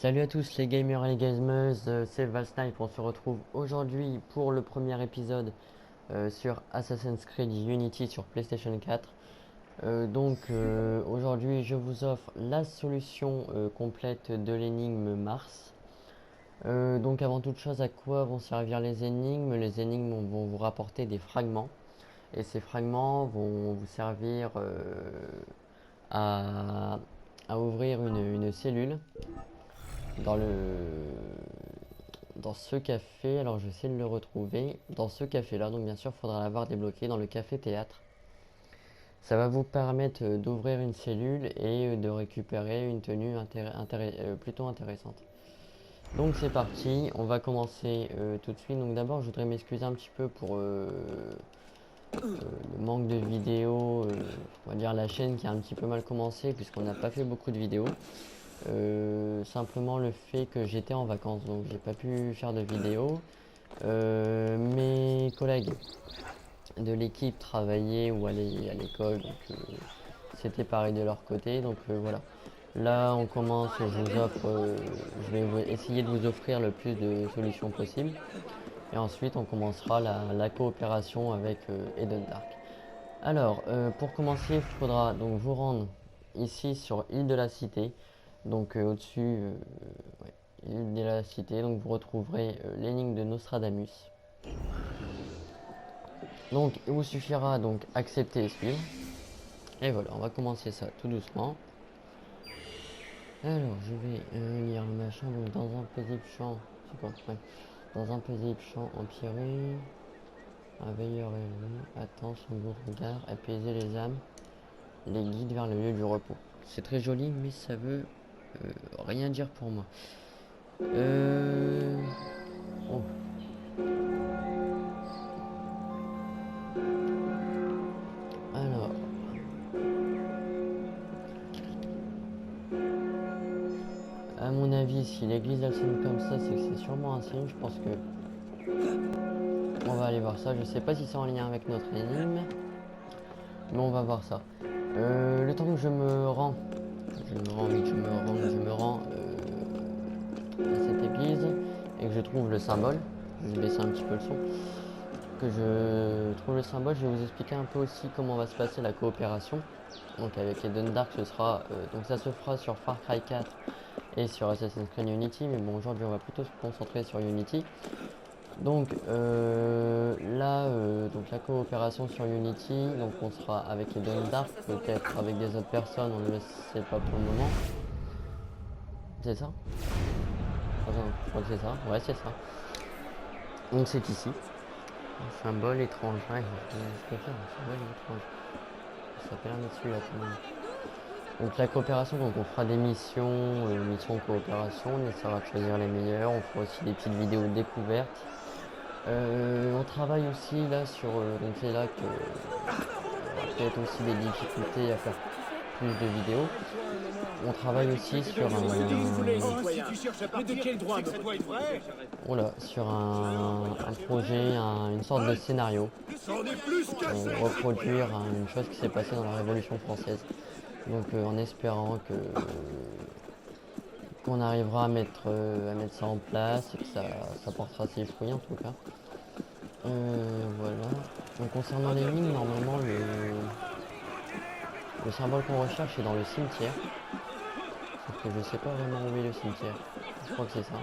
Salut à tous les gamers et les gameuses, c'est Valsnipe. On se retrouve aujourd'hui pour le premier épisode sur Assassin's Creed Unity sur PlayStation 4. Aujourd'hui je vous offre la solution complète de l'énigme Mars. Donc avant toute chose, à quoi vont servir les énigmes? Les énigmes vont vous rapporter des fragments et ces fragments vont vous servir à, à ouvrir une cellule dans le dans ce café. Alors je vais essayer de le retrouver dans ce café là, donc bien sûr il faudra l'avoir débloqué dans le café théâtre. Ça va vous permettre d'ouvrir une cellule et de récupérer une tenue plutôt intéressante. Donc c'est parti, on va commencer tout de suite. Donc d'abord je voudrais m'excuser un petit peu pour le manque de vidéos, on va dire la chaîne qui a un petit peu mal commencé puisqu'on n'a pas fait beaucoup de vidéos. Simplement le fait que j'étais en vacances, donc j'ai pas pu faire de vidéos. Mes collègues de l'équipe travaillaient ou allaient à l'école, donc c'était pareil de leur côté. Donc voilà. Là, on commence. Je vais essayer de vous offrir le plus de solutions possibles. Et ensuite, on commencera la coopération avec Eden Dark. Alors, pour commencer, il faudra donc vous rendre ici sur Île de la Cité. Donc au-dessus, ouais, Île de la Cité. Donc vous retrouverez l'énigme de Nostradamus. Donc il vous suffira donc accepter et suivre. Et voilà, on va commencer ça tout doucement. Alors je vais lire le machin. Donc dans un paisible champ, c'est quoi? Ouais. Dans un paisible champ empyré, un veilleur élevé attend son beau regard apaiser les âmes, les guide vers le lieu du repos. C'est très joli, mais ça veut rien dire pour moi. Oh. Alors, à mon avis, si l'église elle sonne comme ça, c'est que c'est sûrement un signe. Je pense que on va aller voir ça. Je sais pas si c'est en lien avec notre énigme, mais on va voir ça. Le temps que je me rends à cette église et que je trouve le symbole. Je vais baisser un petit peu le son. Que je trouve le symbole, je vais vous expliquer un peu aussi comment va se passer la coopération. Donc avec Eden Dark, donc ça se fera sur Far Cry 4 et sur Assassin's Creed Unity, mais bon aujourd'hui on va plutôt se concentrer sur Unity. Donc donc la coopération sur Unity, donc on sera avec Eden Dark, peut-être avec des autres personnes, on ne le sait pas pour le moment. C'est ça? Attends, je crois que c'est ça. Ouais, c'est ça. Donc c'est ici. Un symbole étrange. Ouais, je peux faire un symbole étrange. Ça s'appelle un dessus là quand même. Donc la coopération, donc on fera des missions coopération, on essaiera de choisir les meilleures, on fera aussi des petites vidéos de découverte. On travaille aussi là sur, donc c'est là que il y aura peut-être aussi des difficultés à faire plus de vidéos. On travaille aussi sur un projet, une sorte de scénario, reproduire une chose qui s'est passée dans la Révolution française. Donc en espérant qu'on arrivera à mettre ça en place et que ça portera ses fruits en tout cas. Voilà. Donc concernant les mines, normalement le symbole qu'on recherche est dans le cimetière. Sauf que je sais pas vraiment où est le cimetière. Je crois que c'est ça.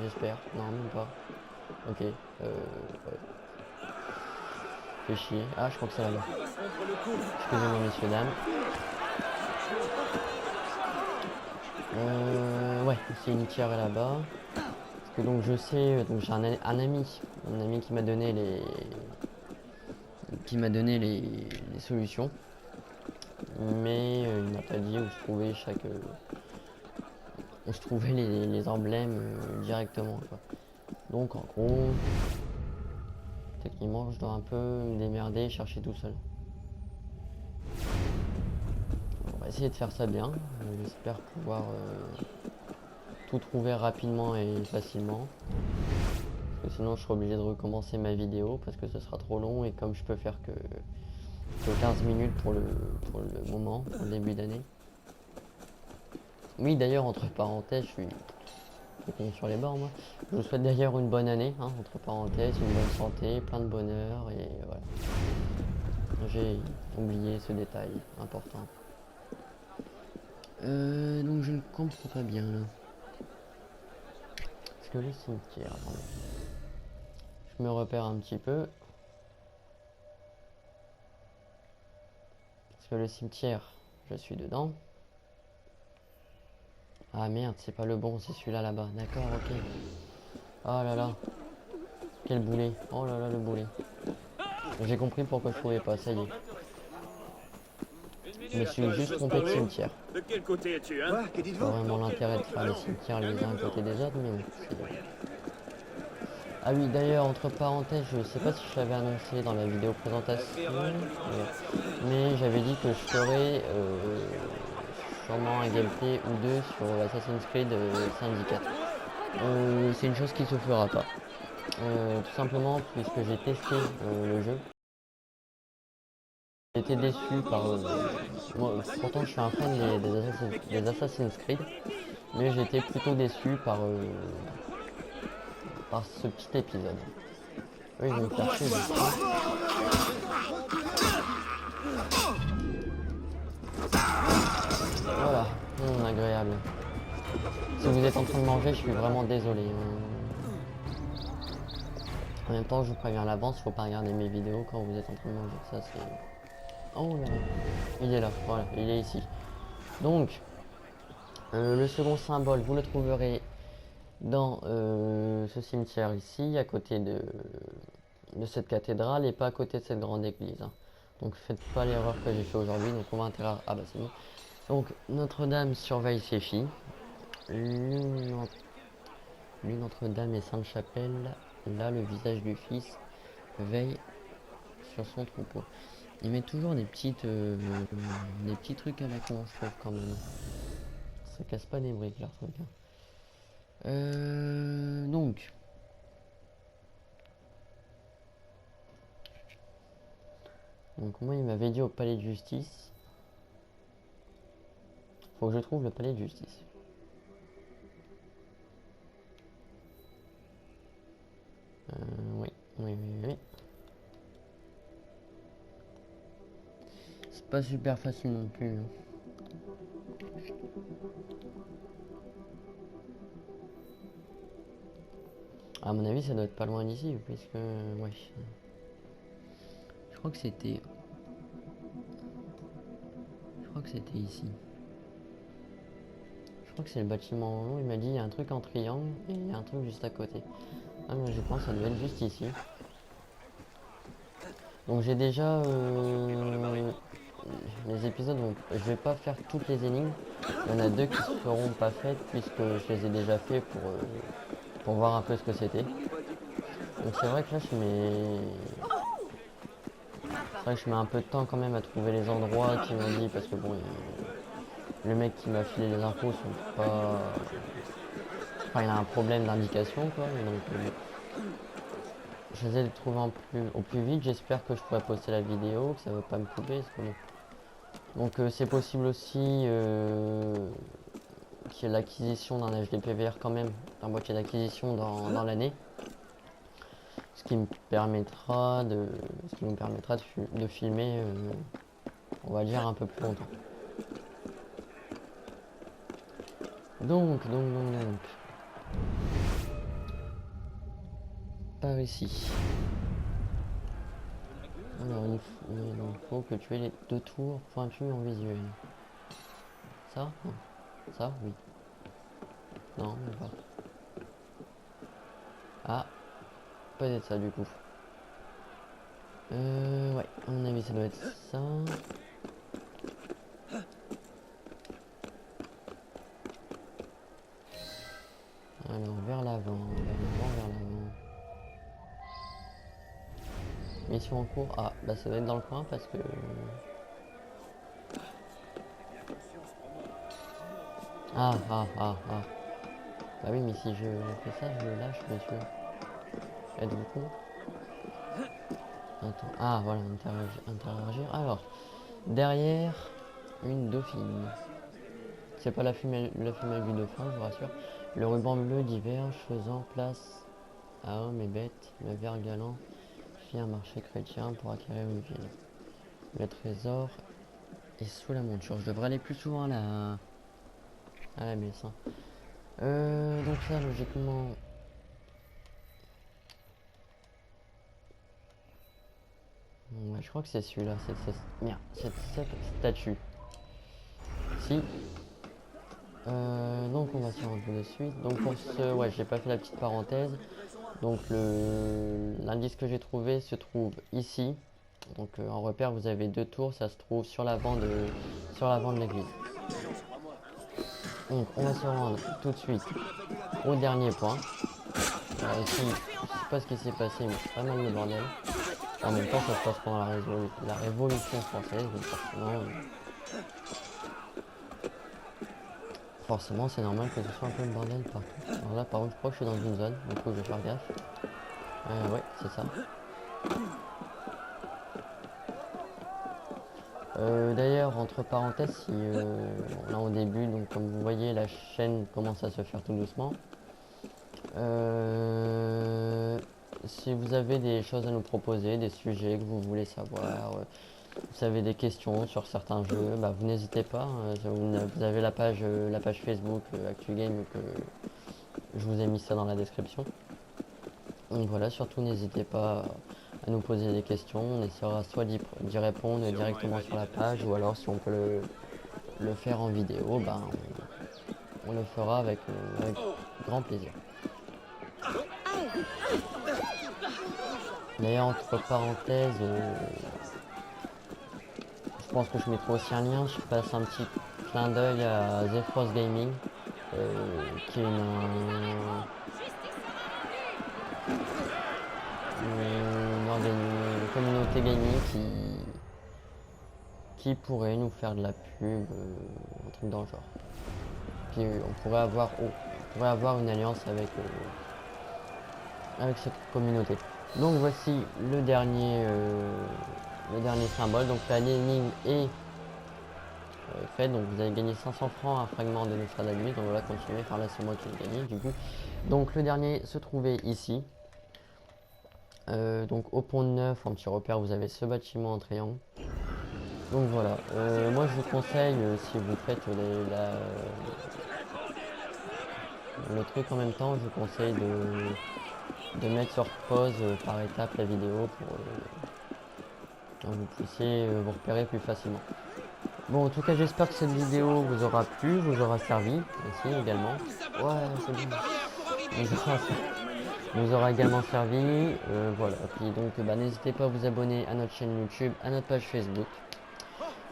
J'espère. Non, même pas. Ok. Ouais. Fait chier. Ah, je crois que c'est là-bas. Excusez-moi, messieurs, dames. Ouais, c'est une tiare là-bas. Parce que donc je sais, donc j'ai un ami qui m'a donné les solutions, mais il m'a pas dit où se trouvaient les emblèmes directement, quoi. Donc en gros, techniquement, je dois un peu me démerder et chercher tout seul. On va essayer de faire ça bien. J'espère pouvoir tout trouver rapidement et facilement. Parce que sinon, je serai obligé de recommencer ma vidéo parce que ce sera trop long et comme je peux faire que 15 minutes pour le moment, pour le début d'année. Oui, d'ailleurs, entre parenthèses, je suis con sur les bords, moi. Je vous souhaite d'ailleurs une bonne année, hein, entre parenthèses, une bonne santé, plein de bonheur, et voilà. J'ai oublié ce détail important. Donc je ne comprends pas bien, là. Est-ce que le cimetière... Attendez. Je me repère un petit peu. Est-ce que le cimetière, je suis dedans? Ah merde, c'est pas le bon, c'est celui-là là-bas. D'accord, ok. Oh là là. Quel boulet. Oh là là, le boulet. J'ai compris pourquoi je trouvais pas, ça y est. Je me suis juste trompé de cimetière. De quel côté es-tu, hein? Pas vraiment l'intérêt de faire les cimetières les uns à côté des autres, mais bon. Ah oui, d'ailleurs, entre parenthèses, je sais pas si je l'avais annoncé dans la vidéo présentation, mais j'avais dit que je ferais sûrement un gameplay ou deux sur Assassin's Creed Syndicate. C'est une chose qui se fera pas. Tout simplement puisque j'ai testé le jeu. J'ai été déçu par... moi, pourtant je suis un fan des Assassin's Creed, mais j'ai été plutôt déçu par ce petit épisode. Oui, je vais me faire chier. Voilà, agréable. Si vous êtes en train de manger, je suis vraiment désolé. En même temps, je vous préviens à l'avance, faut pas regarder mes vidéos quand vous êtes en train de manger. Ça, c'est... Oh là là, il est là, voilà, il est ici. Donc, le second symbole, vous le trouverez dans ce cimetière ici, à côté de cette cathédrale et pas à côté de cette grande église. Hein. Donc, faites pas l'erreur que j'ai fait aujourd'hui. Donc, on va intégrer... Ah bah c'est bon. Donc, Notre-Dame surveille ses filles. Lui, Notre-Dame et Sainte-Chapelle, là, le visage du Fils veille sur son troupeau. Il met toujours des petits trucs à la con, je trouve, quand même. Ça casse pas des briques, leur truc. Hein. Donc, moi, il m'avait dit au palais de justice. Faut que je trouve le palais de justice. Oui, oui, oui, oui. C'est pas super facile non plus. Hein. À mon avis, ça doit être pas loin d'ici, puisque... Ouais. Je crois que c'était... Je crois que c'était ici. Je crois que c'est le bâtiment en haut. Il m'a dit, il y a un truc en triangle, et il y a un truc juste à côté. Ah, mais je pense que ça doit être juste ici. Donc j'ai déjà... les épisodes, je vais pas faire toutes les énigmes. Il y en a deux qui seront pas faites, puisque je les ai déjà fait pour voir un peu ce que c'était. Donc c'est vrai que là, je mets un peu de temps quand même à trouver les endroits qui m'ont dit, parce que bon, le mec qui m'a filé les infos sont pas... Enfin, il a un problème d'indication, quoi, et donc... j'essaie de trouver au plus vite, j'espère que je pourrai poster la vidéo, que ça ne va pas me couper, parce que bon... Donc c'est possible aussi qu'il y ait l'acquisition d'un HDPVR quand même, un boîtier d'acquisition dans l'année. Ce qui me permettra de filmer, on va dire, un peu plus longtemps. Donc. Par ici. Alors, il faut que tu aies les deux tours pointues en visuel. Ça? Non. Ça? Oui. Non, même pas. Ah, peut-être ça du coup. Ouais, à mon avis, ça doit être ça. Alors, vers l'avant, vers l'avant. Mission en cours. Ah, bah ça doit être dans le coin parce que... Ah. Bah oui, mais si je fais ça, je le lâche, monsieur. Êtes-vous con? Attends. Ah, voilà, interagir. Alors, derrière, une dauphine. C'est pas la fumée à vue de fin, je vous rassure. Le ruban bleu diverge, faisant place à hommes et bêtes. Le vert galant fit un marché chrétien pour acquérir une ville. Le trésor est sous la monture. Je devrais aller plus souvent à la messe. Hein. Donc là, logiquement... Ouais, je crois que c'est celui-là. Merde, cette statue. Si. Donc on va s'y rendre tout de suite. Donc pour ce... Ouais, j'ai pas fait la petite parenthèse. Donc l'indice que j'ai trouvé se trouve ici. Donc en repère, vous avez 2 tours. Ça se trouve sur l'avant de l'église. Donc on va se rendre tout de suite au dernier point. Ici, je sais pas ce qui s'est passé, mais c'est pas mal le bordel. En même temps, ça se passe pendant la Révolution française, donc forcément c'est normal que ce soit un peu le bordel partout. Alors là, par contre, je crois que je suis dans une zone, du coup je vais faire gaffe. Ouais, c'est ça. D'ailleurs, entre parenthèses, si là au début, donc comme vous voyez, la chaîne commence à se faire tout doucement. Si vous avez des choses à nous proposer, des sujets que vous voulez savoir, vous avez des questions sur certains jeux, bah, vous n'hésitez pas. Vous avez la page Facebook ActuGame que je vous ai mis ça dans la description. Donc voilà, surtout n'hésitez pas à nous poser des questions. On essaiera soit d'y répondre directement sur la page, ou alors si on peut le faire en vidéo, bah, on le fera avec grand plaisir. D'ailleurs, entre parenthèses, je pense que je mettrai aussi un lien. Je passe un petit clin d'œil à Zephros Gaming, qui est une communauté gaming qui pourrait nous faire de la pub, un truc dans le genre. Puis on pourrait avoir une alliance avec cette communauté. Donc voici le dernier symbole. Donc la l'énigme est faite. Donc vous avez gagné 500 francs, un fragment de Nostradamus. Donc voilà, continuez. Enfin là c'est moi qui l'ai gagné du coup. Donc le dernier se trouvait ici. Donc au pont Neuf, en petit repère, vous avez ce bâtiment en triangle. Donc voilà, moi je vous conseille, si vous faites le truc en même temps, je vous conseille de mettre sur pause par étape la vidéo pour que vous puissiez vous repérer plus facilement. Bon, en tout cas, j'espère que cette vidéo vous aura plu, vous aura servi aussi également. Ouais, c'est bien. Vous aura également servi. Voilà, puis donc bah, n'hésitez pas à vous abonner à notre chaîne YouTube, à notre page Facebook.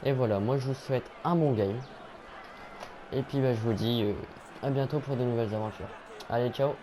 Et voilà, moi je vous souhaite un bon game. Et puis bah, je vous dis à bientôt pour de nouvelles aventures. Allez, ciao!